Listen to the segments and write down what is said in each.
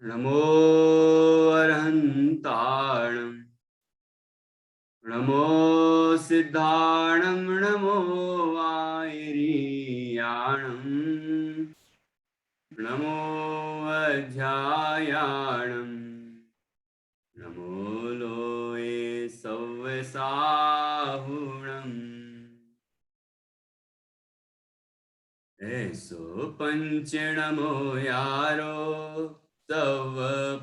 नमो अरहन्ताणं नमो सिद्धाणं नमो वायरियाणं नमो अध्यायाणं नमो लोये सव्यसाहुणम् ऐसो पंच नमो यारो तव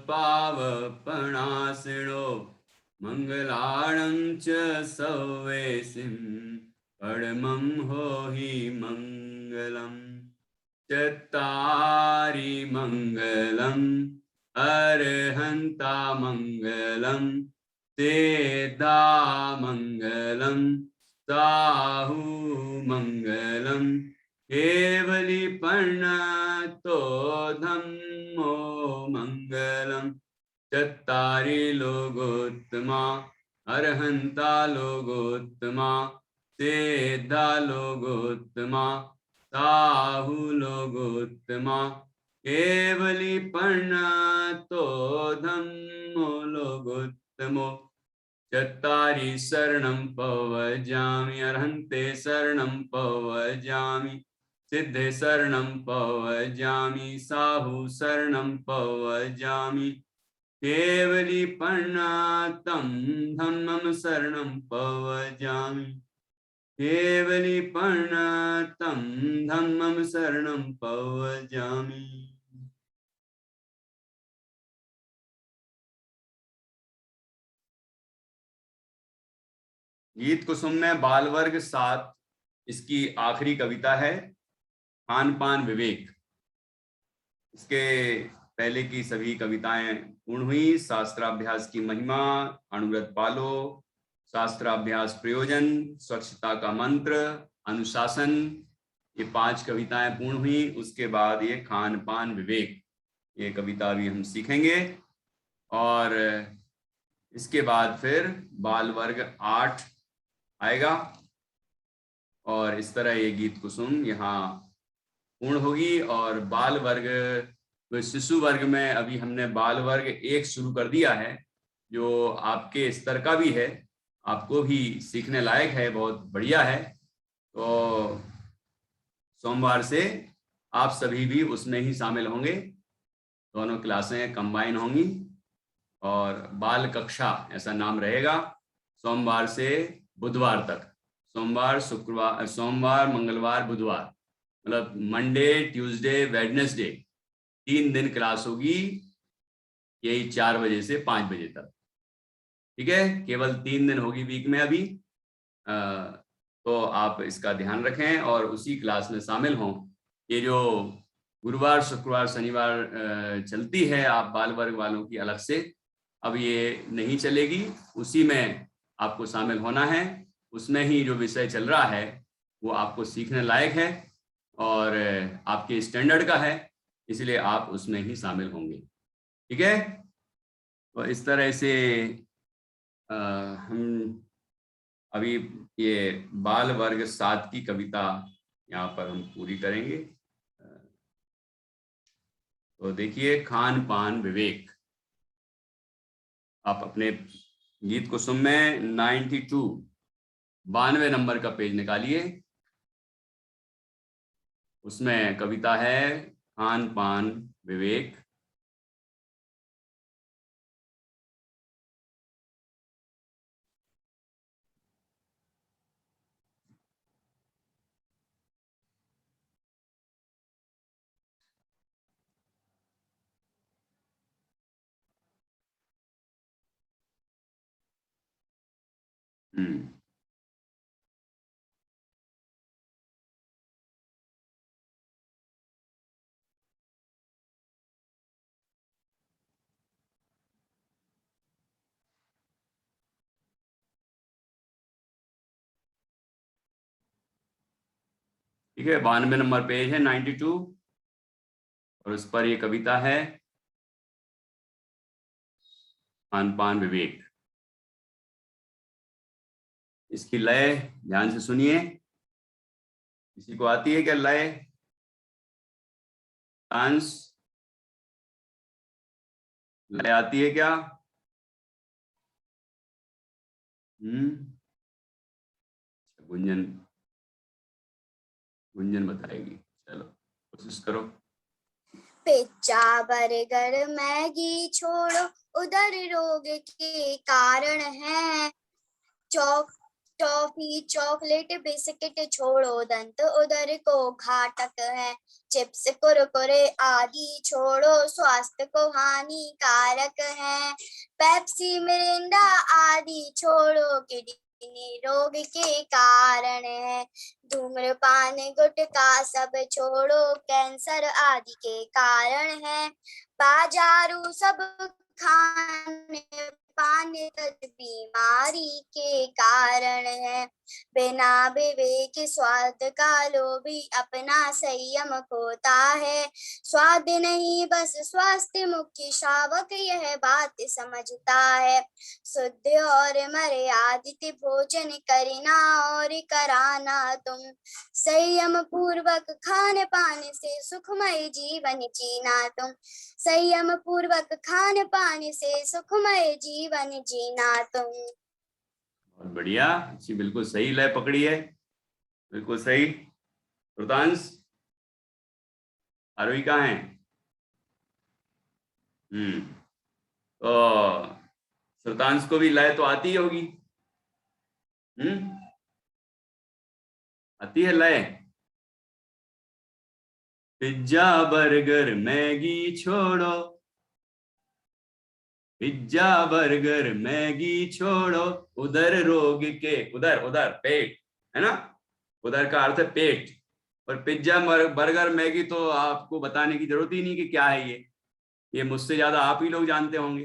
पावपणासिनो मंगलाणं च सवेसिं परमं हो हि मंगलम् चत्तारि मंगलम् अर्हन्ता मंगलम् तेधा मंगलम् साहु मंगलम् केवलीपन्नतो धम्मो मंगलम् चत्तारि लोकोत्तमा अर्हन्ता लोकोत्तमा तेधा लोकोत्तमा साहु लोकोत्तमा केवलीपन्नतो धम्मो लोकोत्तमो चत्तारि शरणं पवजामि अर्हन्ते शरणं पवजामि सिद्धे शरणं पवजामि साहु शरणं पवजामि केवलीपन्नतं धम्मं शरणं पवजामि केवलीपन्नतं धम्मं शरणं पवजामि। गीत कुसुम में बाल वर्ग 7 इसकी आखिरी कविता है खान पान विवेक। इसके पहले की सभी कविताएं पूर्ण हुई। शास्त्राभ्यास की महिमा, अनुव्रत पालो, शास्त्राभ्यास प्रयोजन, स्वच्छता का मंत्र, अनुशासन, ये 5 कविताएं पूर्ण हुई। उसके बाद ये खान पान विवेक, ये कविता भी हम सीखेंगे। और इसके बाद फिर बाल वर्ग 8 आएगा और इस तरह ये गीत कुसुम यहाँ पूर्ण होगी। और बाल वर्ग, शिशु वर्ग में अभी हमने बाल वर्ग 1 शुरू कर दिया है, जो आपके स्तर का भी है, आपको भी सीखने लायक है, बहुत बढ़िया है। तो सोमवार से आप सभी भी उसमें ही शामिल होंगे, दोनों क्लासें कंबाइन होंगी और बाल कक्षा ऐसा नाम रहेगा। सोमवार से बुधवार तक, सोमवार मंगलवार बुधवार, मतलब मंडे ट्यूसडे वेडनेसडे, 3 दिन क्लास होगी, यही 4 बजे से 5 बजे तक। ठीक है, केवल 3 दिन होगी वीक में अभी। तो आप इसका ध्यान रखें और उसी क्लास में शामिल हों। ये जो गुरुवार शुक्रवार शनिवार चलती है आप बाल वर्ग वालों की अलग से, अब ये नहीं चलेगी, उसी में आपको शामिल होना है। उसमें ही जो विषय चल रहा है वो आपको सीखने लायक है और आपके स्टैंडर्ड का है, इसलिए आप उसमें ही शामिल होंगे। ठीक है, तो इस तरह से हम अभी ये बाल वर्ग 7 की कविता यहाँ पर हम पूरी करेंगे। तो देखिए, खान पान विवेक, आप अपने गीत कुसुम में 92 नंबर का पेज निकालिए। उसमें कविता है खान पान विवेक। ठीक है, 92 नंबर पेज है 92, और उस पर ये कविता है खान पान विवेक। इसकी लय ध्यान से सुनिए। किसी को आती है क्या लय? डांस? लय आती है क्या? गुंजन, गुंजन बताएगी, चलो कोशिश करो। पिज्जा बर्गर मैगी छोड़ो, उधर रोग के कारण है। टॉफी चॉकलेट बिस्किट छोड़ो, दंत उधर को घातक है। चिप्स कुरकुरे आदि छोड़ो, स्वास्थ्य को हानिकारक है। पेप्सी मिरिंडा आदि छोड़ो, किडनी रोग के कारण है। धूम्रपान गुटखा सब छोड़ो, कैंसर आदि के कारण है। बाजारू सब खाने पानी बीमारी के कारण है। बिना विवेक स्वाद का लोभी अपना संयम खोता है। स्वाद नहीं बस स्वास्थ्य मुख्य शावक यह बात समझता है। शुद्ध और मर्यादित भोजन करना और कराना तुम, संयम पूर्वक खान पान से सुखमय जीवन जीना तुम, संयम पूर्वक खान पान से सुखमय जीवन जीना तुम। बहुत बढ़िया, अच्छी, बिल्कुल सही लय पकड़ी है, बिल्कुल सही। रुतांश, आरोही कहाँ है? तो श्रुतांश को भी लय तो आती होगी। आती है लय? पिज्जा बर्गर मैगी छोड़ो, पिज्जा बर्गर मैगी छोड़ो, उधर रोग के, उधर उधर पेट है ना, उधर का अर्थ है पेट। और पिज्जा बर्गर मैगी तो आपको बताने की जरूरत ही नहीं कि क्या है ये मुझसे ज्यादा आप ही लोग जानते होंगे,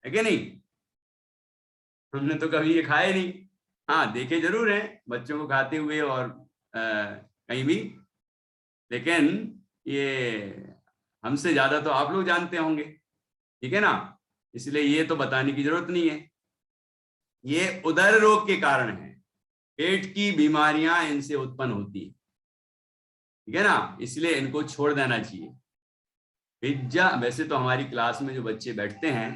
है कि नहीं? हमने तो कभी ये खाए नहीं। हाँ, देखे जरूर हैं बच्चों को खाते हुए और कहीं भी, लेकिन ये हमसे ज्यादा तो आप लोग जानते होंगे, ठीक है ना? इसलिए ये तो बताने की जरूरत नहीं है। ये उदर रोग के कारण है, पेट की बीमारियां इनसे उत्पन्न होती है, ठीक है ना? इसलिए इनको छोड़ देना चाहिए। पिज्जा, वैसे तो हमारी क्लास में जो बच्चे बैठते हैं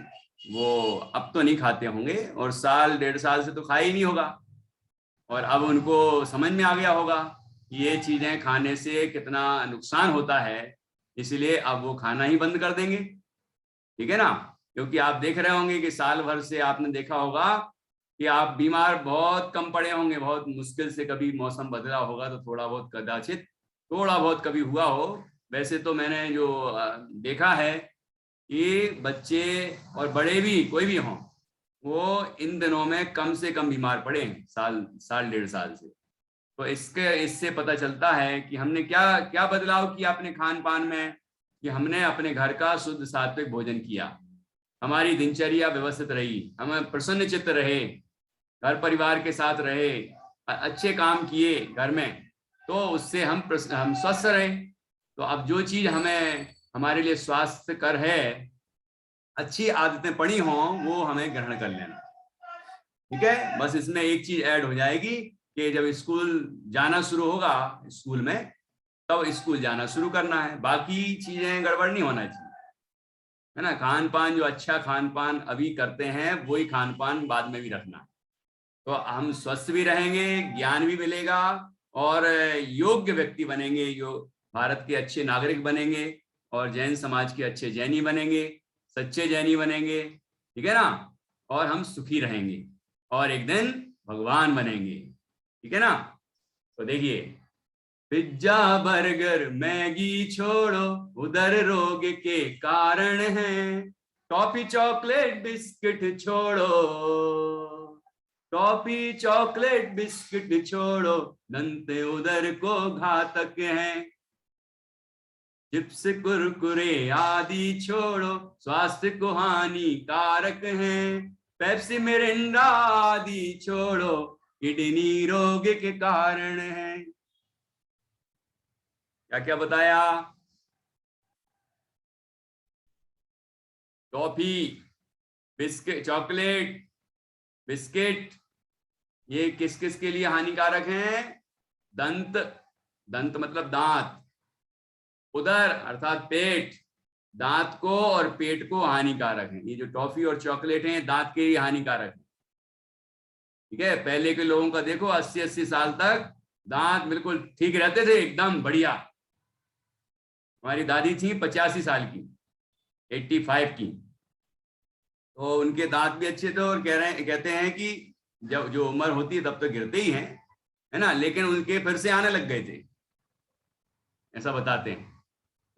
वो अब तो नहीं खाते होंगे, और साल 1.5 साल से तो खाया ही नहीं होगा, और अब उनको समझ में आ गया होगा कि ये चीजें खाने से कितना नुकसान होता है, इसलिए अब वो खाना ही बंद कर देंगे, ठीक है ना? क्योंकि आप देख रहे होंगे कि साल भर से आपने देखा होगा कि आप बीमार बहुत कम पड़े होंगे, बहुत मुश्किल से कभी मौसम बदला होगा तो थोड़ा बहुत, कदाचित थोड़ा बहुत कभी हुआ हो। वैसे तो मैंने जो देखा है कि बच्चे और बड़े भी, कोई भी हों, वो इन दिनों में कम से कम बीमार पड़े हैं, साल साल 1.5 साल से। तो इससे पता चलता है कि हमने क्या क्या बदलाव किया अपने खान पान में, कि हमने अपने घर का शुद्ध सात्विक भोजन किया, हमारी दिनचर्या व्यवस्थित रही, हम प्रसन्न चित्त रहे, घर परिवार के साथ रहे, अच्छे काम किए घर में, तो उससे हम स्वस्थ रहे। तो अब जो चीज हमें हमारे लिए स्वास्थ्य कर है, अच्छी आदतें पड़ी हों, वो हमें ग्रहण कर लेना, ठीक है? बस इसमें एक चीज ऐड हो जाएगी कि जब स्कूल जाना शुरू होगा, स्कूल में, तब स्कूल जाना शुरू करना है, बाकी चीजें गड़बड़ नहीं होना चाहिए, है ना? खान पान, जो अच्छा खान पान अभी करते हैं वही खान पान बाद में भी रखना है, तो हम स्वस्थ भी रहेंगे, ज्ञान भी मिलेगा, और योग्य व्यक्ति बनेंगे, जो भारत के अच्छे नागरिक बनेंगे, और जैन समाज के अच्छे जैनी बनेंगे, सच्चे जैनी बनेंगे, ठीक है ना? और हम सुखी रहेंगे, और एक दिन भगवान बनेंगे, ठीक है ना? तो देखिए, पिज्जा बर्गर मैगी छोड़ो, उधर रोग के कारण है। टॉफी चॉकलेट बिस्किट छोड़ो, टॉफी चॉकलेट बिस्किट छोड़ो, दंत उधर को घातक हैं। चिप्स कुरकुरे आदि छोड़ो, स्वास्थ्य को हानिकारक हैं। पेप्सी मिरिंडा आदि छोड़ो, किडनी रोग के कारण है। क्या क्या बताया? टॉफी, बिस्किट, चॉकलेट, बिस्किट, ये किस किस के लिए हानिकारक हैं? दंत, दंत मतलब दांत, उदर अर्थात पेट, दांत को और पेट को हानिकारक है। ये जो टॉफी और चॉकलेट हैं दांत के लिए हानिकारक है। ठीक है, पहले के लोगों का देखो 80-80 साल तक दांत बिल्कुल ठीक रहते थे, एकदम बढ़िया। हमारी दादी थी 85 साल की, 85 की, तो उनके दांत भी अच्छे थे और कहते हैं कि जब जो उम्र होती है तब तो गिरते ही हैं, है ना, लेकिन उनके फिर से आने लग गए थे, ऐसा बताते हैं।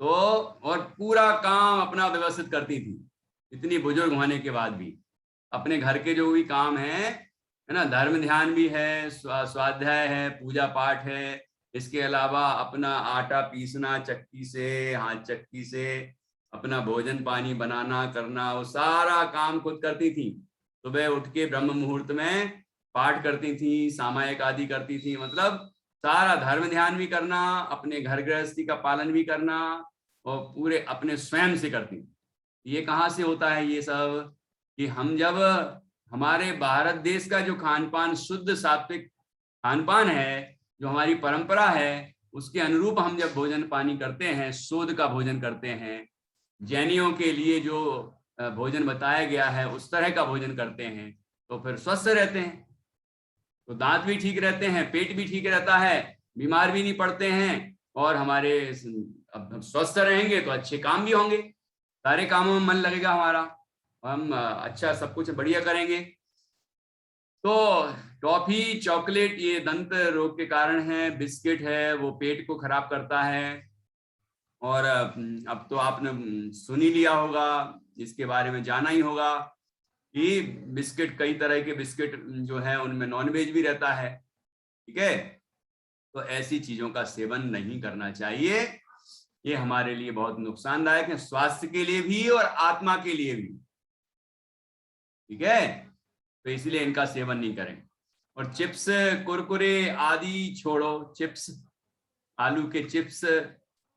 तो और पूरा काम अपना व्यवस्थित करती थी, इतनी बुजुर्ग होने के बाद भी अपने घर के जो भी काम है ना, धर्म ध्यान भी है, स्वाध्याय है, पूजा पाठ है, इसके अलावा अपना आटा पीसना चक्की से, हाथ चक्की से, अपना भोजन पानी बनाना करना, वो सारा काम खुद करती थी। सुबह उठ के ब्रह्म मुहूर्त में पाठ करती थी, सामायिक आदि करती थी, मतलब सारा धर्म ध्यान भी करना, अपने घर गृहस्थी का पालन भी करना, और पूरे अपने स्वयं से करती। ये कहाँ से होता है ये सब, कि हम जब हमारे भारत देश का जो खान पान शुद्ध सात्विक खान पान है, जो हमारी परंपरा है, उसके अनुरूप हम जब भोजन पानी करते हैं, शोध का भोजन करते हैं, जैनियों के लिए जो भोजन बताया गया है उस तरह का भोजन करते हैं, तो फिर स्वस्थ रहते हैं। तो दांत भी ठीक रहते हैं, पेट भी ठीक रहता है, बीमार भी नहीं पड़ते हैं, और हमारे अब स्वस्थ रहेंगे तो अच्छे काम भी होंगे, सारे कामों में मन लगेगा हमारा, हम अच्छा सब कुछ बढ़िया करेंगे। तो टॉफी चॉकलेट ये दंत रोग के कारण है, बिस्किट है वो पेट को खराब करता है, और अब तो आपने सुन ही लिया होगा, इसके बारे में जाना ही होगा कि बिस्किट, कई तरह के बिस्किट जो है उनमें नॉनवेज भी रहता है। ठीक है, तो ऐसी चीजों का सेवन नहीं करना चाहिए, ये हमारे लिए बहुत नुकसानदायक है, स्वास्थ्य के लिए भी और आत्मा के लिए भी। ठीक है, तो इसलिए इनका सेवन नहीं करें। और चिप्स कुरकुरे आदि छोड़ो, चिप्स, आलू के चिप्स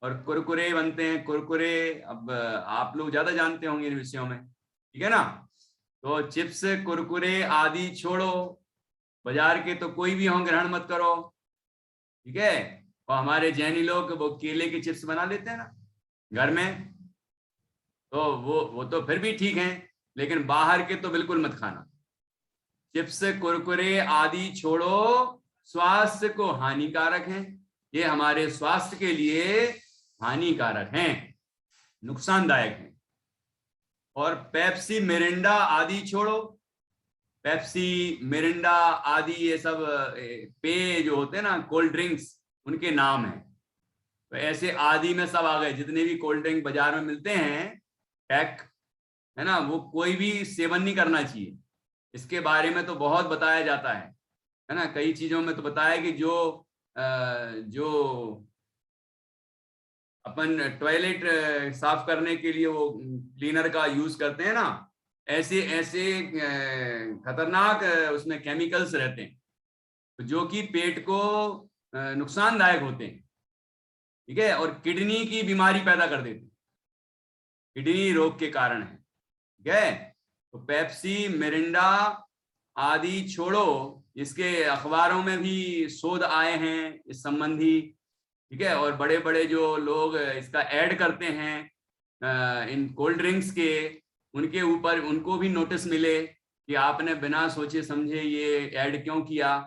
और कुरकुरे बनते हैं, कुरकुरे अब आप लोग ज्यादा जानते होंगे इन विषयों में, ठीक है ना। तो चिप्स कुरकुरे आदि छोड़ो, बाजार के तो कोई भी हो ग्रहण मत करो। ठीक है, और हमारे जैनी लोग वो केले के चिप्स बना लेते हैं ना घर में, तो वो तो फिर भी ठीक है, लेकिन बाहर के तो बिल्कुल मत खाना। चिप्स कुरकुरे आदि छोड़ो, स्वास्थ्य को हानिकारक हैं, ये हमारे स्वास्थ्य के लिए हानिकारक हैं, नुकसानदायक हैं। और पेप्सी मिरिंडा आदि छोड़ो, पेप्सी मिरिंडा आदि ये सब पेय जो होते हैं ना, कोल्ड ड्रिंक्स, उनके नाम हैं। तो ऐसे आदि में सब आ गए, जितने भी कोल्ड ड्रिंक बाजार में मिलते हैं पैक, है ना, वो कोई भी सेवन नहीं करना चाहिए। इसके बारे में तो बहुत बताया जाता है ना, कई चीजों में तो बताया कि जो अपन टॉयलेट साफ करने के लिए वो क्लीनर का यूज करते हैं ना, ऐसे ऐसे खतरनाक उसमें केमिकल्स रहते हैं जो कि पेट को नुकसानदायक होते हैं। ठीक है, और किडनी की बीमारी पैदा कर देते हैं, किडनी रोग के कारण है। ठीक है, तो पेप्सी मिरिंडा आदि छोड़ो, इसके अखबारों में भी शोध आए हैं इस संबंधी। ठीक है, और बड़े बड़े जो लोग इसका ऐड करते हैं इन कोल्ड ड्रिंक्स के, उनके ऊपर उनको भी नोटिस मिले कि आपने बिना सोचे समझे ये ऐड क्यों किया,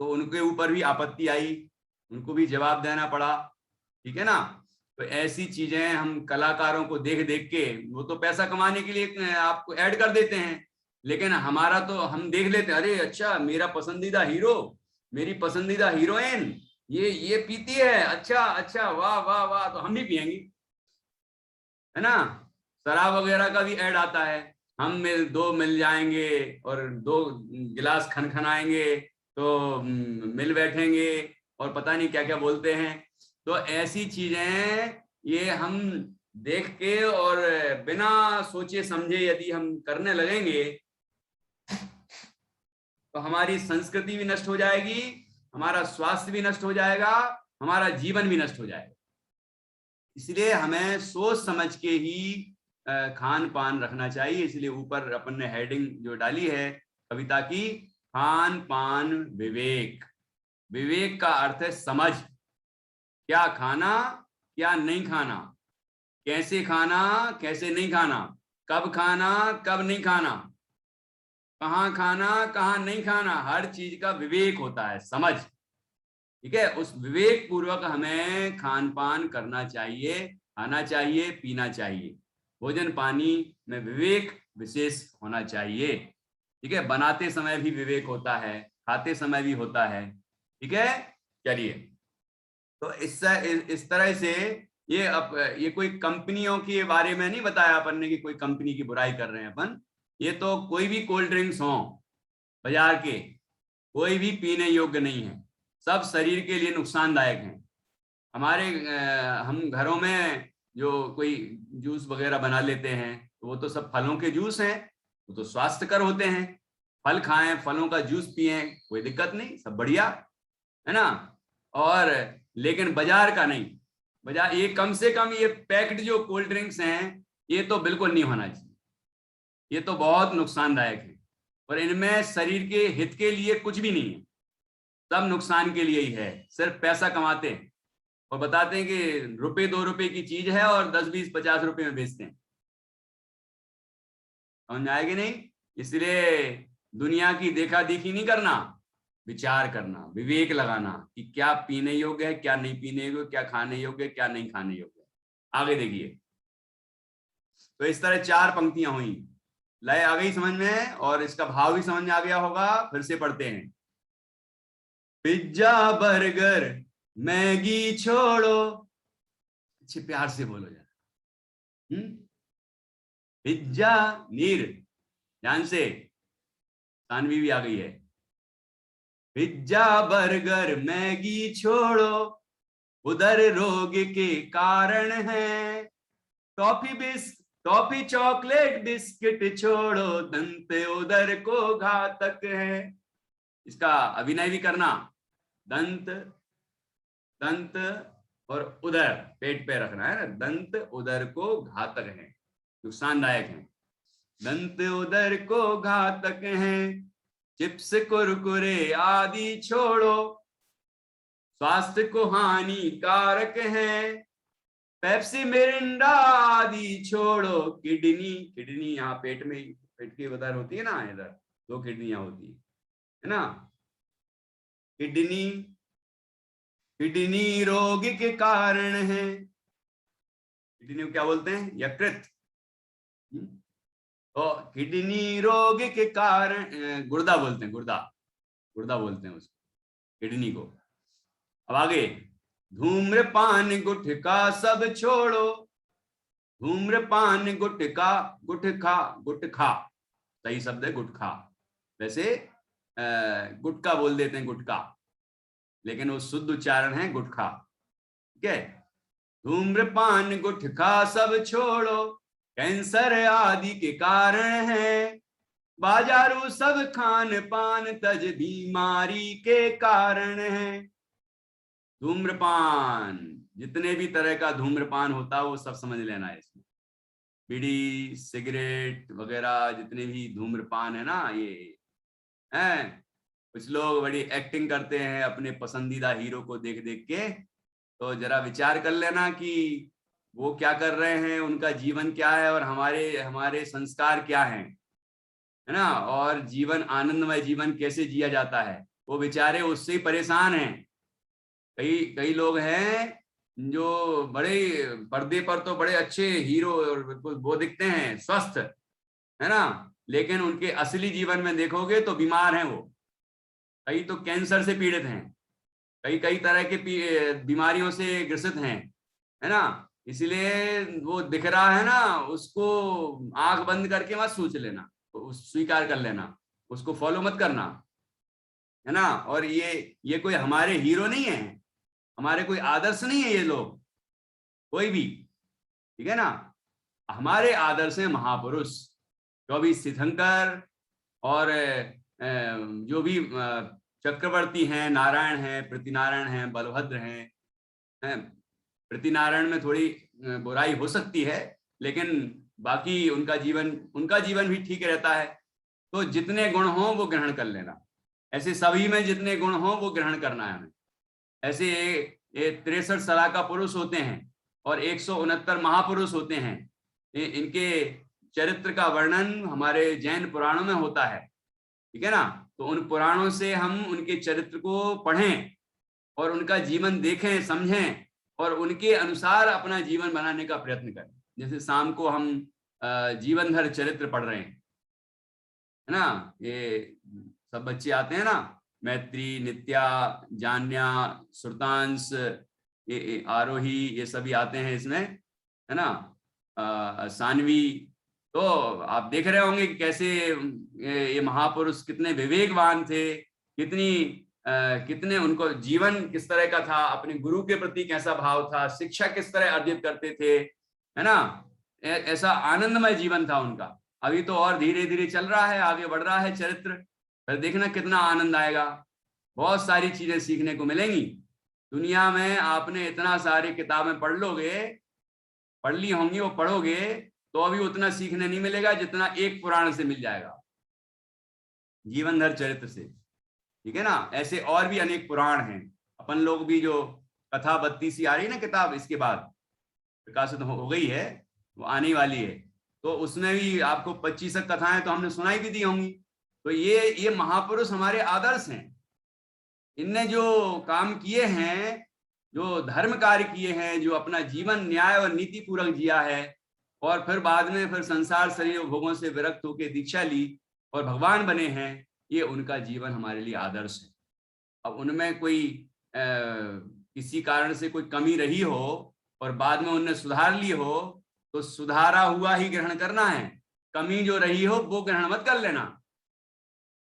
तो उनके ऊपर भी आपत्ति आई, उनको भी जवाब देना पड़ा। ठीक है ना, तो ऐसी चीजें हम कलाकारों को देख देख के, वो तो पैसा कमाने के लिए आपको ऐड कर देते हैं, लेकिन हमारा तो हम देख लेते हैं, अरे अच्छा मेरा पसंदीदा हीरो, मेरी पसंदीदा हीरोइन ये पीती है, अच्छा अच्छा वाह वाह वाह, तो हम भी पियेंगे, है ना। शराब वगैरह का भी ऐड आता है, हम दो मिल जाएंगे और 2 गिलास खनखनाएंगे तो मिल बैठेंगे, और पता नहीं क्या क्या बोलते हैं। तो ऐसी चीजें ये हम देख के और बिना सोचे समझे यदि हम करने लगेंगे तो हमारी संस्कृति भी नष्ट हो जाएगी, हमारा स्वास्थ्य भी नष्ट हो जाएगा, हमारा जीवन भी नष्ट हो जाएगा। इसलिए हमें सोच समझ के ही खान पान रखना चाहिए। इसलिए ऊपर अपन ने हेडिंग जो डाली है कविता की, खान पान विवेक। विवेक का अर्थ है समझ, क्या खाना क्या नहीं खाना, कैसे खाना, कैसे नहीं खाना, कब खाना, कब नहीं खाना, कहाँ खाना, कहाँ नहीं खाना, हर चीज का विवेक होता है, समझ। ठीक है, उस विवेक पूर्वक हमें खान पान करना चाहिए, खाना चाहिए, पीना चाहिए। भोजन पानी में विवेक विशेष होना चाहिए। ठीक है, बनाते समय भी विवेक होता है, खाते समय भी होता है। ठीक है, चलिए, तो इस तरह से ये कोई कंपनियों के बारे में नहीं बताया अपन ने कि कोई कंपनी की बुराई कर रहे हैं अपन। ये तो कोई भी कोल्ड ड्रिंक्स हो बाजार के, कोई भी पीने योग्य नहीं है, सब शरीर के लिए नुकसानदायक हैं। हम घरों में जो कोई जूस वगैरह बना लेते हैं तो वो तो सब फलों के जूस हैं, वो तो स्वास्थ्यकर होते हैं। फल खाएं, फलों का जूस पिएं, कोई दिक्कत नहीं, सब बढ़िया है ना। और लेकिन बाजार का नहीं, बाजार ये कम से कम ये पैक्ड जो कोल्ड ड्रिंक्स हैं ये तो बिल्कुल नहीं होना चाहिए, ये तो बहुत नुकसानदायक है और इनमें शरीर के हित के लिए कुछ भी नहीं है, सब नुकसान के लिए ही है। सिर्फ पैसा कमाते हैं और बताते हैं कि रुपए 2 रुपए की चीज है और 10 20 50 रुपए में बेचते हैं। समझ आएगी नहीं? इसलिए दुनिया की देखा देखी नहीं करना, विचार करना, विवेक लगाना कि क्या पीने योग्य है, क्या नहीं पीने योग्य, क्या खाने योग्य, क्या नहीं खाने योग्य। आगे देखिए, तो इस तरह 4 पंक्तियां हुई, लय आ गई समझ में और इसका भाव भी समझ में आ गया होगा। फिर से पढ़ते हैं, पिज्जा बर्गर मैगी छोड़ो, अच्छे प्यार से बोलो जरा, पिज्जा, नीर ध्यान से, तानवी भी आ गई है। पिज्जा बर्गर मैगी छोड़ो, उधर रोग के कारण है, टॉफी चॉकलेट बिस्किट छोड़ो, दंत उदर को घातक है। इसका अभिनय भी करना, दंत, दंत और उदर पेट पे रखना है ना, दंत उदर को घातक है, नुकसानदायक है। दंत उदर को घातक है, चिप्स कुरकुरे आदि छोड़ो, स्वास्थ्य को हानिकारक है, पेप्सी मिरिंडा आदि छोड़ो, किडनी यहाँ पेट में, पेट की उधर होती है ना, इधर 2 किडनियां होती है ना, किडनी रोग के कारण है। किडनी को क्या बोलते हैं? यकृत। तो किडनी रोग के कारण गुर्दा बोलते हैं, गुर्दा बोलते हैं उसको, किडनी को। अब आगे, धूम्रपान गुटखा सब छोड़ो, धूम्रपान गुटखा सही शब्द है गुटखा, वैसे गुटका बोल देते हैं, गुटका, लेकिन वो शुद्ध उच्चारण है गुटखा। ठीक है, धूम्रपान गुटखा सब छोड़ो, कैंसर आदि के कारण है, बाजारू सब खान पान तज बीमारी के कारण है। धूम्रपान, जितने भी तरह का धूम्रपान होता है वो सब समझ लेना है इसमें, बीड़ी सिगरेट वगैरह जितने भी धूम्रपान है ना, ये हैं। कुछ लोग बड़ी एक्टिंग करते हैं अपने पसंदीदा हीरो को देख देख के, तो जरा विचार कर लेना कि वो क्या कर रहे हैं, उनका जीवन क्या है और हमारे संस्कार क्या हैं, है ना, और जीवन, आनंदमय जीवन कैसे जिया जाता है, वो बेचारे उससे ही परेशान हैं। कई लोग हैं जो बड़े पर्दे पर तो बड़े अच्छे हीरो और बिल्कुल वो दिखते हैं, स्वस्थ, है ना, लेकिन उनके असली जीवन में देखोगे तो बीमार हैं वो। कई तो कैंसर से पीड़ित हैं, कई तरह के बीमारियों से ग्रसित हैं, है ना। इसलिए वो दिख रहा है ना, उसको आंख बंद करके मत सोच लेना, स्वीकार कर लेना, उसको फॉलो मत करना, है ना। और ये कोई हमारे हीरो नहीं है, हमारे कोई आदर्श नहीं है ये लोग, कोई भी, ठीक है ना। हमारे आदर्श हैं महापुरुष, कवि तीर्थंकर और जो भी चक्रवर्ती हैं, नारायण हैं, प्रतिनारायण हैं, बलभद्र हैं। प्रतिनारायण में थोड़ी बुराई हो सकती है, लेकिन बाकी उनका जीवन भी ठीक रहता है। तो जितने गुण हों वो ग्रहण कर लेना, ऐसे सभी में जितने गुण हों वो ग्रहण करना है हमें। ऐसे ये 63 सलाह का पुरुष होते हैं, और 169 महापुरुष होते हैं। इनके चरित्र का वर्णन हमारे जैन पुराणों में होता है, ठीक है ना। तो उन पुराणों से हम उनके चरित्र को पढ़ें और उनका जीवन देखें, समझें और उनके अनुसार अपना जीवन बनाने का प्रयत्न करें। जैसे शाम को हम जीवनधर चरित्र पढ़ रहे हैं, है ना। ये सब बच्चे आते हैं ना, मैत्री, नित्या, जान्या, श्रुतांश, ये आरोही, ये सभी आते हैं इसमें, है ना। सानवी। तो आप देख रहे होंगे कि कैसे ये महापुरुष कितने विवेकवान थे, कितने उनको जीवन किस तरह का था, अपने गुरु के प्रति कैसा भाव था, शिक्षा किस तरह अर्जित करते थे, है ना। ऐसा आनंदमय जीवन था उनका। अभी तो और धीरे धीरे चल रहा है, आगे बढ़ रहा है चरित्र, फिर देखना कितना आनंद आएगा। बहुत सारी चीजें सीखने को मिलेंगी दुनिया में। आपने इतना सारी किताबें पढ़ ली होंगी, वो पढ़ोगे तो अभी उतना सीखने नहीं मिलेगा जितना एक पुराण से मिल जाएगा, जीवनधर चरित्र से, ठीक है ना। ऐसे और भी अनेक पुराण हैं। अपन लोग भी जो कथा 32 आ रही है ना किताब, इसके बाद प्रकाशित हो गई है, वो आने वाली है, तो उसमें भी आपको 25 कथाएं तो हमने सुनाई भी दी होंगी। तो ये महापुरुष हमारे आदर्श हैं। इनने जो काम किए हैं, जो धर्म कार्य किए हैं, जो अपना जीवन न्याय और नीति पूर्वक जिया है और फिर बाद में फिर संसार शरीर भोगों से विरक्त होकर दीक्षा ली और भगवान बने हैं, ये उनका जीवन हमारे लिए आदर्श है। अब उनमें कोई किसी कारण से कोई कमी रही हो और बाद में उनने सुधार ली हो तो सुधारा हुआ ही ग्रहण करना है। कमी जो रही हो वो ग्रहण मत कर लेना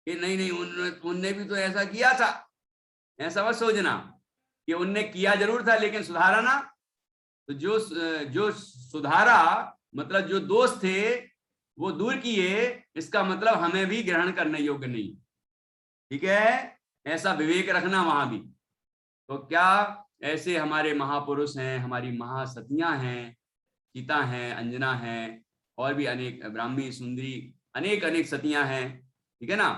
कि नहीं उनने भी तो ऐसा किया था, ऐसा मत सोचना कि उनने किया जरूर था लेकिन सुधारा ना। तो जो सुधारा मतलब जो दोष थे वो दूर किए, इसका मतलब हमें भी ग्रहण करने योग्य नहीं, ठीक है। ऐसा विवेक रखना वहां भी। तो क्या ऐसे हमारे महापुरुष हैं, हमारी महासतियां हैं, सीता हैं, अंजना हैं, और भी अनेक ब्राह्मी, सुंदरी, अनेक अनेक सतियां हैं, ठीक है ना।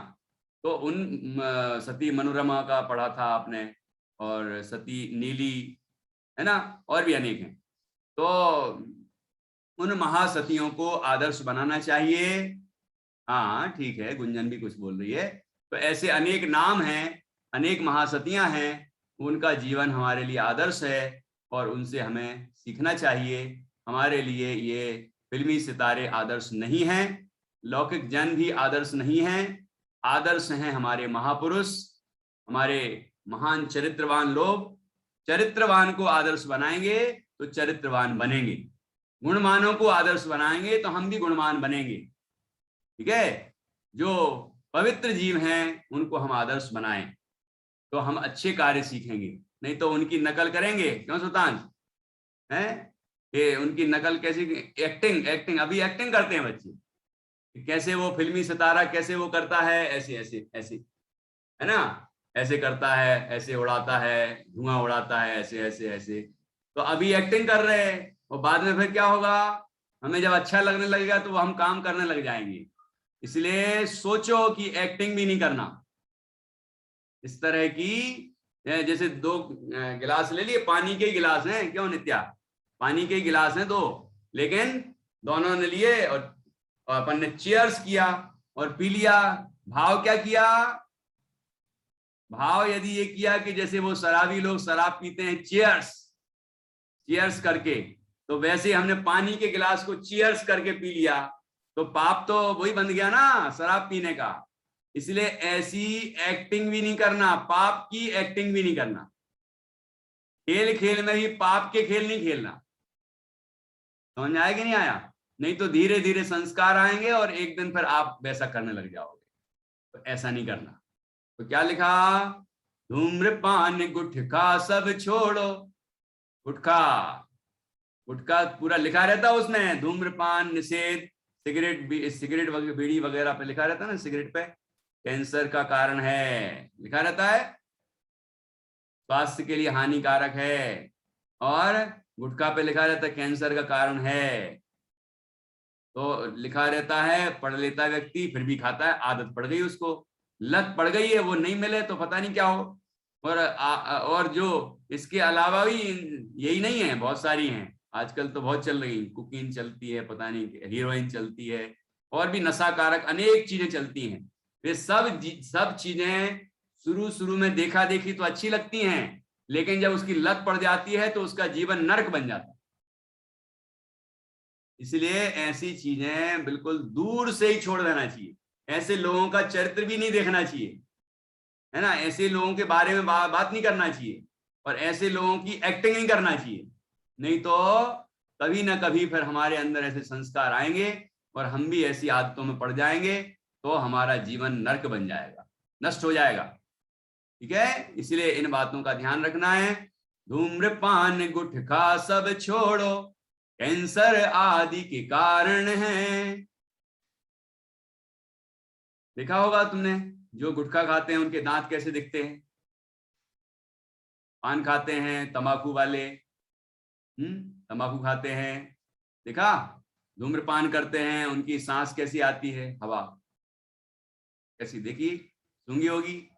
तो उन सती मनोरमा का पढ़ा था आपने, और सती नीली, है ना, और भी अनेक हैं। तो उन महासतियों को आदर्श बनाना चाहिए। हाँ ठीक है, गुंजन भी कुछ बोल रही है। तो ऐसे अनेक नाम हैं, अनेक महासतियां हैं, उनका जीवन हमारे लिए आदर्श है और उनसे हमें सीखना चाहिए। हमारे लिए ये फिल्मी सितारे आदर्श नहीं हैं, लौकिक जन भी आदर्श नहीं हैं। आदर्श हैं हमारे महापुरुष, हमारे महान चरित्रवान लोग। चरित्रवान को आदर्श बनाएंगे तो चरित्रवान बनेंगे, गुणमानों को आदर्श बनाएंगे तो हम भी गुणमान बनेंगे, ठीक है। जो पवित्र जीव हैं उनको हम आदर्श बनाएं तो हम अच्छे कार्य सीखेंगे, नहीं तो उनकी नकल करेंगे। क्यों सुल्तान हैं, ये उनकी नकल कैसी, एक्टिंग अभी एक्टिंग करते हैं बच्चे, कैसे वो फिल्मी सितारा कैसे वो करता है, ऐसे ऐसे ऐसे, है ना, ऐसे करता है, ऐसे उड़ाता है, धुआं उड़ाता है, ऐसे ऐसे ऐसे। तो अभी एक्टिंग कर रहे हैं और बाद में फिर क्या होगा, हमें जब अच्छा लगने लगेगा तो हम काम करने लग जाएंगे। इसलिए सोचो कि एक्टिंग भी नहीं करना। इस तरह की, जैसे 2 गिलास ले लिए, पानी के ही गिलास हैं, क्यों नित्या, पानी के ही गिलास हैं 2, लेकिन दोनों ने लिए और अपन ने चीयर्स किया और पी लिया। भाव क्या किया, भाव यदि ये किया कि जैसे वो शराबी लोग शराब पीते हैं चीयर्स करके, तो वैसे हमने पानी के गिलास को चीयर्स करके पी लिया, तो पाप तो वही बन गया ना, शराब पीने का। इसलिए ऐसी एक्टिंग भी नहीं करना, पाप की एक्टिंग भी नहीं करना। खेल खेल में भी पाप के खेल नहीं खेलना। समझ आया कि नहीं आया? नहीं तो धीरे धीरे संस्कार आएंगे और एक दिन फिर आप वैसा करने लग जाओगे। तो ऐसा नहीं करना। तो क्या लिखा, धूम्रपान गुटखा सब छोड़ो। गुटखा पूरा लिखा रहता है उसमें, धूम्रपान निषेध, सिगरेट बीड़ी वगैरह पे लिखा रहता है ना, सिगरेट पे कैंसर का कारण है लिखा रहता है, स्वास्थ्य के लिए हानिकारक है, और गुटखा पे लिखा रहता है कैंसर का कारण है। तो लिखा रहता है, पढ़ लेता व्यक्ति फिर भी खाता है, आदत पड़ गई उसको, लत पड़ गई है, वो नहीं मिले तो पता नहीं क्या हो। और जो इसके अलावा भी यही नहीं है, बहुत सारी हैं आजकल तो, बहुत चल रही, कुकीन चलती है, पता नहीं हीरोइन चलती है, और भी नशा कारक अनेक चीजें चलती हैं। वे सब चीजें शुरू शुरू में देखा देखी तो अच्छी लगती हैं, लेकिन जब उसकी लत पड़ जाती है तो उसका जीवन नरक बन जाता है। इसलिए ऐसी चीजें बिल्कुल दूर से ही छोड़ देना चाहिए। ऐसे लोगों का चरित्र भी नहीं देखना चाहिए, है ना, ऐसे लोगों के बारे में बात नहीं करना चाहिए, और ऐसे लोगों की एक्टिंग नहीं करना चाहिए। नहीं तो कभी ना कभी फिर हमारे अंदर ऐसे संस्कार आएंगे और हम भी ऐसी आदतों में पड़ जाएंगे, तो हमारा जीवन नरक बन जाएगा, नष्ट हो जाएगा। ठीक है, इसलिए इन बातों का ध्यान रखना है। धूम्रपान गुटखा सब छोड़ो, कैंसर आदि के कारण है। देखा होगा तुमने, जो गुटखा खाते हैं उनके दांत कैसे दिखते हैं, पान खाते हैं तंबाकू वाले, तंबाकू खाते हैं, देखा, धूम्रपान करते हैं, उनकी सांस कैसी आती है, हवा कैसी, देखी, सूंघी होगी,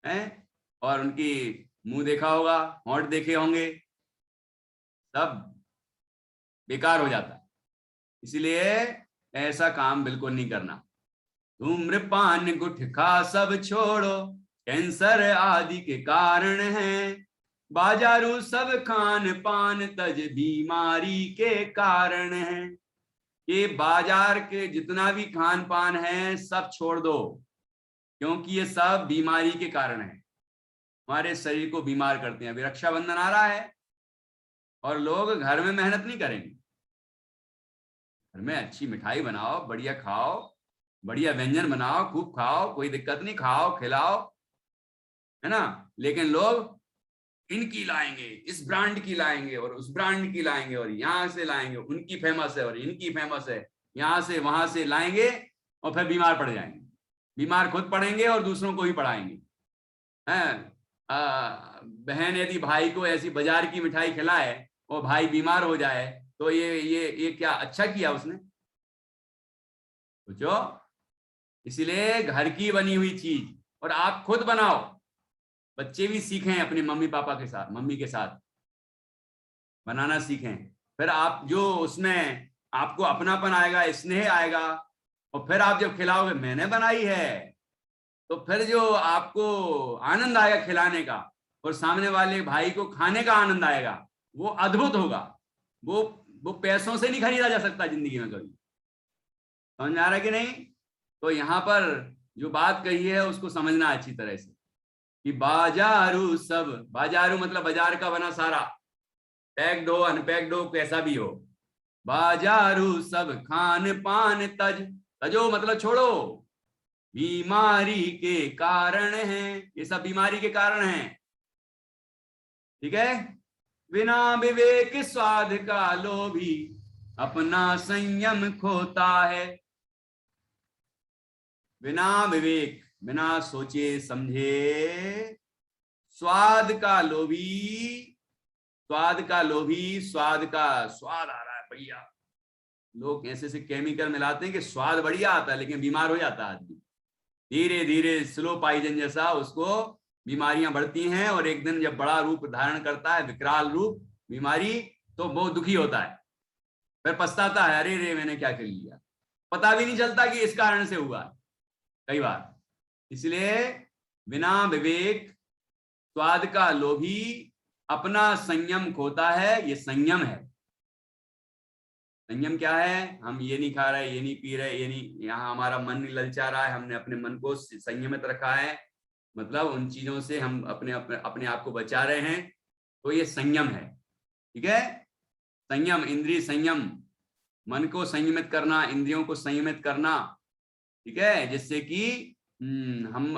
हैं, और उनकी मुंह देखा होगा, होंठ देखे होंगे, सब बेकार हो जाता है। इसलिए ऐसा काम बिल्कुल नहीं करना। धूम्रपान गुटखा सब छोड़ो, कैंसर आदि के कारण है, बाजारू सब खान पान तज बीमारी के कारण है। ये बाजार के जितना भी खान पान है सब छोड़ दो, क्योंकि ये सब बीमारी के कारण है, हमारे शरीर को बीमार करते हैं। अभी रक्षाबंधन आ रहा है और लोग घर में मेहनत नहीं करेंगे, घर में अच्छी मिठाई बनाओ, बढ़िया खाओ, बढ़िया व्यंजन बनाओ, खूब खाओ, कोई दिक्कत नहीं, खाओ खिलाओ, है ना, लेकिन लोग इनकी लाएंगे, इस ब्रांड की लाएंगे और उस ब्रांड की लाएंगे, और यहां से लाएंगे, उनकी फेमस है और इनकी फेमस है, यहां से वहां से लाएंगे, और फिर बीमार पड़ जाएंगे, बीमार खुद पड़ेंगे और दूसरों को भी पड़ाएंगे। हैं, बहन यदि भाई को ऐसी बाजार की मिठाई खिलाए और भाई बीमार हो जाए, तो ये क्या अच्छा किया उसने, सोचो। इसलिए घर की बनी हुई चीज, और आप खुद बनाओ, बच्चे भी सीखें अपने मम्मी पापा के साथ, मम्मी के साथ बनाना सीखें, फिर आप जो उसमें आपको अपनापन आएगा, स्नेह आएगा, और फिर आप जब खिलाओगे मैंने बनाई है, तो फिर जो आपको आनंद आएगा खिलाने का, और सामने वाले भाई को खाने का आनंद आएगा, वो अद्भुत होगा। वो पैसों से नहीं खरीदा जा सकता जिंदगी में कभी। समझ आ रहा है कि नहीं? तो यहाँ पर जो बात कही है उसको समझना अच्छी तरह से, कि बाजारू सब, बाजारू मतलब बाजार का बना सारा, पैक्ड हो अनपैक्ड हो कैसा भी हो, बाजारू सब खान पान तजो मतलब छोड़ो, बीमारी के कारण है, ये सब बीमारी के कारण है। ठीक है, बिना विवेक स्वाद का लोभी अपना संयम खोता है। बिना विवेक, बिना सोचे समझे, स्वाद का लोभी, स्वाद का लोभी, स्वाद का स्वाद आ रहा है भैया, लोग ऐसे ऐसे केमिकल मिलाते हैं कि स्वाद बढ़िया आता है लेकिन बीमार हो जाता है आदमी, धीरे धीरे स्लो पॉइजन जैसा उसको बीमारियां बढ़ती हैं, और एक दिन जब बड़ा रूप धारण करता है, विकराल रूप बीमारी, तो बहुत दुखी होता है, फिर पछताता है, अरे रे मैंने क्या कर लिया, पता भी नहीं चलता कि इस कारण से हुआ कई बार। इसलिए बिना विवेक स्वाद का लोभी अपना संयम खोता है, ये संयम है। संयम क्या है, हम ये नहीं खा रहे, ये नहीं पी रहे, ये नहीं, यहाँ हमारा मन नहीं ललचा रहा है, हमने अपने मन को संयमित रखा है, मतलब उन चीजों से हम अपने अपने अपने आप को बचा रहे हैं, तो ये संयम है। ठीक है, संयम, इंद्रिय संयम, मन को संयमित करना, इंद्रियों को संयमित करना, ठीक है, जिससे कि हम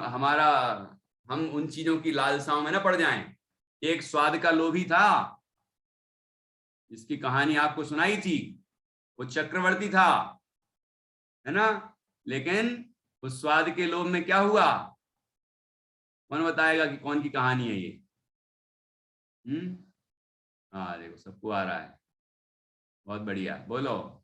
उन चीजों की लालसाओं में ना पड़ जाएं। एक स्वाद का लोभी था, जिसकी कहानी आपको सुनाई थी, वो चक्रवर्ती था, है ना, लेकिन उस स्वाद के लोभ में क्या हुआ, कौन बताएगा कि कौन की कहानी है ये? हाँ देखो सबको आ रहा है, बहुत बढ़िया, बोलो।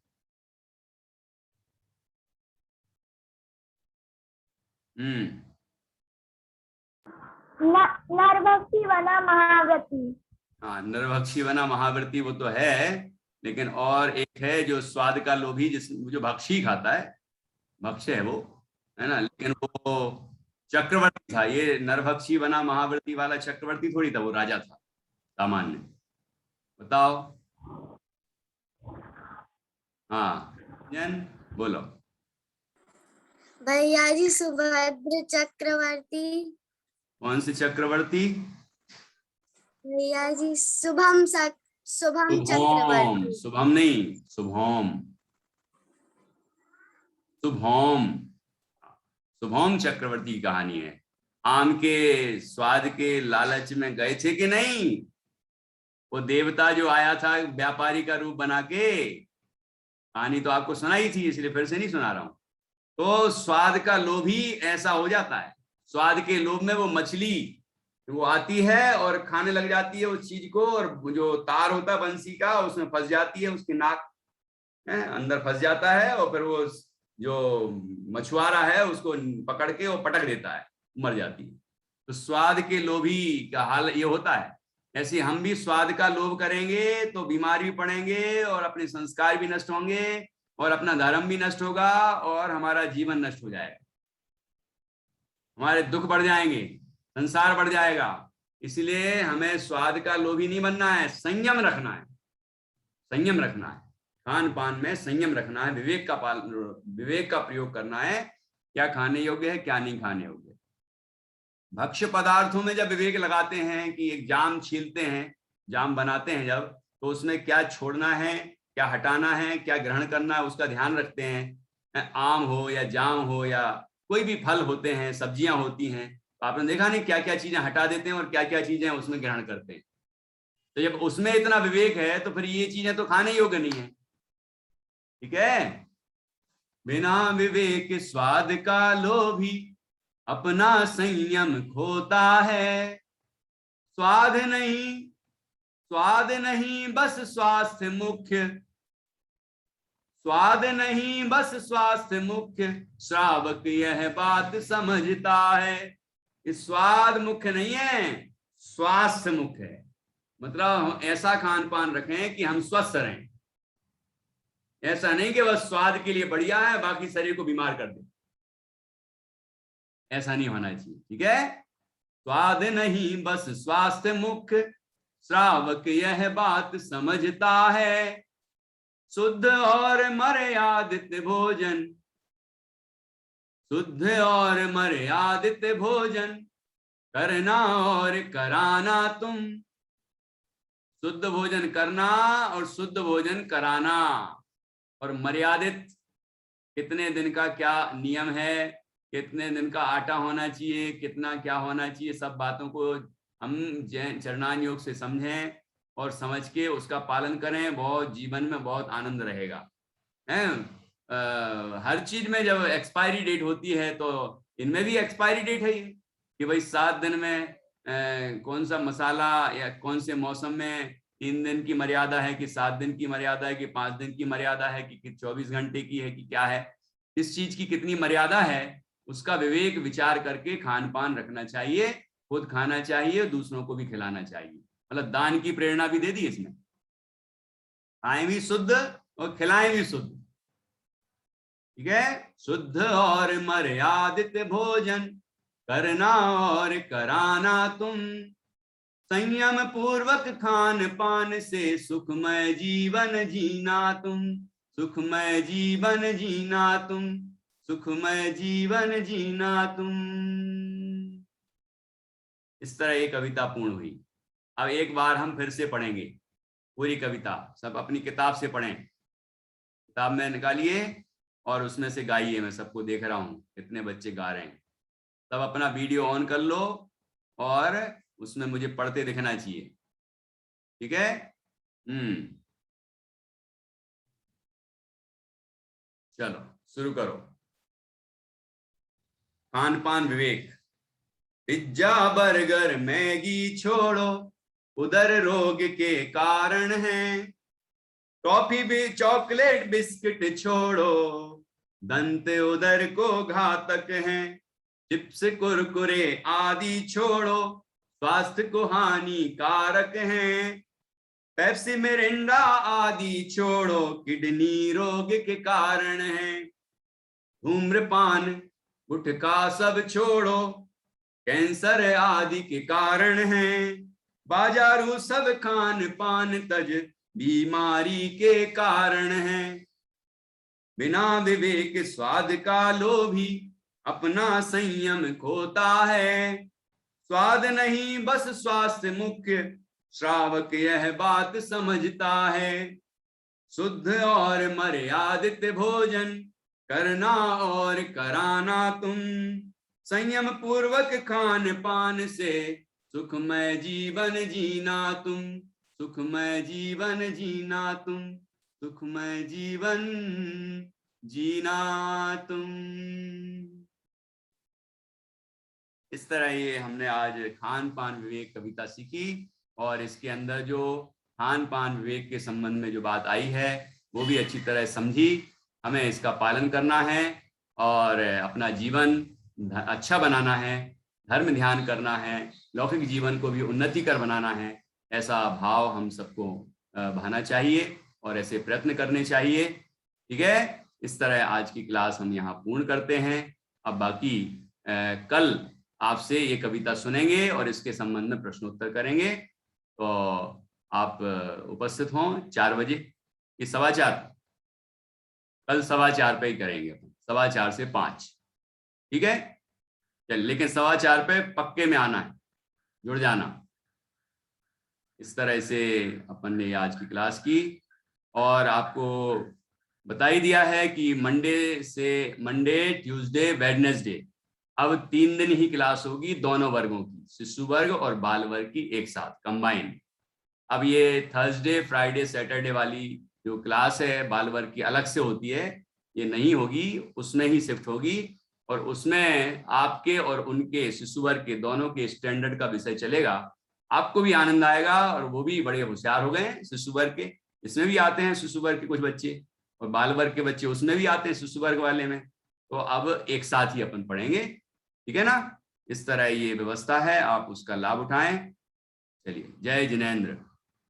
नरभक्षी बना महाव्रती। हाँ, नरभक्षी बना महाव्रती वो तो है, लेकिन और एक है जो स्वाद का लोभी, जो भक्षी खाता है, भक्ष्य है वो, है ना, लेकिन वो चक्रवर्ती था। ये नरभक्षी बना महाव्रती वाला चक्रवर्ती थोड़ी था, वो राजा था सामान्य। बताओ। हाँ जन बोलो। भैया जी सुभद्र चक्रवर्ती। कौन से चक्रवर्ती? भैया जी शुभम शुभम, चक्रवर्ती। शुभम नहीं, शुभम, शुभम, शुभम चक्रवर्ती की कहानी है। आम के स्वाद के लालच में गए थे कि नहीं? वो देवता जो आया था व्यापारी का रूप बना के, कहानी तो आपको सुनाई थी, इसलिए फिर से नहीं सुना रहा हूं। तो स्वाद का लोभी ऐसा हो जाता है, स्वाद के लोभ में वो मछली वो आती है और खाने लग जाती है उस चीज को, और जो तार होता है बंसी का उसमें फंस जाती है, उसकी नाक है अंदर फंस जाता है, और फिर वो जो मछुआरा है उसको पकड़ के वो पटक देता है, मर जाती है। तो स्वाद के लोभी का हाल ये होता है। ऐसे हम भी स्वाद का लोभ करेंगे तो बीमार भी पड़ेंगे, और अपने संस्कार भी नष्ट होंगे, और अपना धर्म भी नष्ट होगा, और हमारा जीवन नष्ट हो जाएगा, हमारे दुख बढ़ जाएंगे, संसार बढ़ जाएगा। इसलिए हमें स्वाद का लोभी नहीं बनना है, संयम रखना है, संयम रखना है, खान पान में संयम रखना है, विवेक का प्रयोग करना है, क्या खाने योग्य है क्या नहीं खाने योग्य। भक्ष्य पदार्थों में जब विवेक लगाते हैं कि एक जाम छीलते हैं, जाम बनाते हैं जब, तो उसमें क्या छोड़ना है क्या हटाना है, क्या ग्रहण करना है, उसका ध्यान रखते हैं। आम हो या जाम हो या कोई भी फल होते हैं, सब्जियां होती हैं, तो आपने देखा नहीं क्या क्या चीजें हटा देते हैं और क्या क्या चीजें उसमें ग्रहण करते हैं। तो जब उसमें इतना विवेक है तो फिर ये चीजें तो खाने योग्य नहीं है, ठीक है। बिना विवेक स्वाद का लोभी अपना संयम खोता है। स्वाद नहीं, स्वाद नहीं बस स्वास्थ्य मुख्य, स्वाद नहीं बस स्वास्थ्य मुख्य, श्रावक यह बात समझता है। इस स्वाद मुख्य नहीं है, स्वास्थ्य मुख्य है। मतलब हम ऐसा खान पान रखें कि हम स्वस्थ रहें, ऐसा नहीं कि बस स्वाद के लिए बढ़िया है बाकी शरीर को बीमार कर दे, ऐसा नहीं होना चाहिए, ठीक है। स्वाद नहीं बस स्वास्थ्य मुख्य, श्रावक यह बात समझता है। शुद्ध और मर्यादित भोजन, शुद्ध और मर्यादित भोजन करना और कराना तुम। शुद्ध भोजन करना और शुद्ध भोजन कराना, और मर्यादित, कितने दिन का क्या नियम है, कितने दिन का आटा होना चाहिए, कितना क्या होना चाहिए, सब बातों को हम जैन चरणान योग से समझें और समझ के उसका पालन करें, बहुत जीवन में बहुत आनंद रहेगा। हैं हर चीज में जब एक्सपायरी डेट होती है तो इनमें भी एक्सपायरी डेट है ये, कि भाई 7 दिन में कौन सा मसाला या कौन से मौसम में 3 दिन की मर्यादा है कि 7 दिन की मर्यादा है कि 5 दिन की मर्यादा है कि 24 घंटे की है कि क्या है, इस चीज की कितनी मर्यादा है उसका विवेक विचार करके खान पान रखना चाहिए। खुद खाना चाहिए, दूसरों को भी खिलाना चाहिए, मतलब दान की प्रेरणा भी दे दी इसमें। खाएं भी शुद्ध और खिलाएं भी शुद्ध, ठीक है। शुद्ध और मर्यादित भोजन करना और कराना तुम। संयम पूर्वक खान पान से सुखमय जीवन जीना तुम। सुखमय जीवन जीना तुम। सुखमय जीवन जीना तुम। इस तरह ये कविता पूर्ण हुई। अब एक बार हम फिर से पढ़ेंगे पूरी कविता, सब अपनी किताब से पढ़ें, किताब में निकालिए और उसमें से गाइए। मैं सबको देख रहा हूँ कितने बच्चे गा रहे हैं, तब अपना वीडियो ऑन कर लो और उसमें मुझे पढ़ते दिखना चाहिए, ठीक है। चलो शुरू करो। खान पान विवेक। पिज्जा बर्गर मैगी छोड़ो, उधर रोग के कारण है। टॉफी भी चॉकलेट बिस्किट छोड़ो, दंत उदर को घातक हैं। चिप्स कुरकुरे आदि छोड़ो, स्वास्थ्य को हानिकारक हैं। पेप्सी मिरिंडा आदि छोड़ो, किडनी रोग के कारण हैं। धूम्रपान गुटखा सब छोड़ो, कैंसर आदि के कारण हैं। बाजारू सब खान पान तज, बीमारी के कारण हैं। बिना विवेक स्वाद का लोभी, अपना संयम खोता है। स्वाद नहीं बस स्वास्थ्य मुख्य, श्रावक यह बात समझता है। शुद्ध और मर्यादित भोजन करना और कराना तुम, संयम पूर्वक खान पान से सुखमय जीवन जीना तुम, सुखमय जीवन जीना तुम, सुखमय जीवन जीना तुम। इस तरह ये हमने आज खान पान विवेक कविता सीखी, और इसके अंदर जो खान पान विवेक के संबंध में जो बात आई है वो भी अच्छी तरह समझी। हमें इसका पालन करना है और अपना जीवन अच्छा बनाना है, धर्म ध्यान करना है, लौकिक जीवन को भी उन्नतिकर बनाना है। ऐसा भाव हम सबको भाना चाहिए और ऐसे प्रयत्न करने चाहिए। ठीक है, इस तरह आज की क्लास हम यहाँ पूर्ण करते हैं। अब बाकी कल आपसे ये कविता सुनेंगे और इसके संबंध में प्रश्नोत्तर करेंगे। तो आप उपस्थित हों 4 बजे कि 4:15? कल 4:15 पे ही करेंगे, 4:15 से 5। ठीक है, चल, लेकिन 4:15 पे पक्के में आना है, जुड़ जाना। इस तरह से अपन ने आज की क्लास की और आपको बता ही दिया है कि मंडे ट्यूसडे वेडनेसडे अब 3 दिन ही क्लास होगी दोनों वर्गों की, शिशु वर्ग और बाल वर्ग की एक साथ कंबाइन। अब ये थर्सडे फ्राइडे सैटरडे वाली जो क्लास है बाल वर्ग की अलग से होती है, ये नहीं होगी, उसमें ही शिफ्ट होगी। और उसमें आपके और उनके शिशु वर्ग के दोनों के स्टैंडर्ड का विषय चलेगा। आपको भी आनंद आएगा और वो भी बड़े होशियार हो गए हैं शिशु वर्ग के, इसमें भी आते हैं शिशु वर्ग के कुछ बच्चे, और बाल वर्ग के बच्चे उसमें भी आते हैं शिशु वर्ग वाले में। तो अब एक साथ ही अपन पढ़ेंगे, ठीक है ना। इस तरह ये व्यवस्था है, आप उसका लाभ उठाएं। चलिए, जय जिनेंद्र।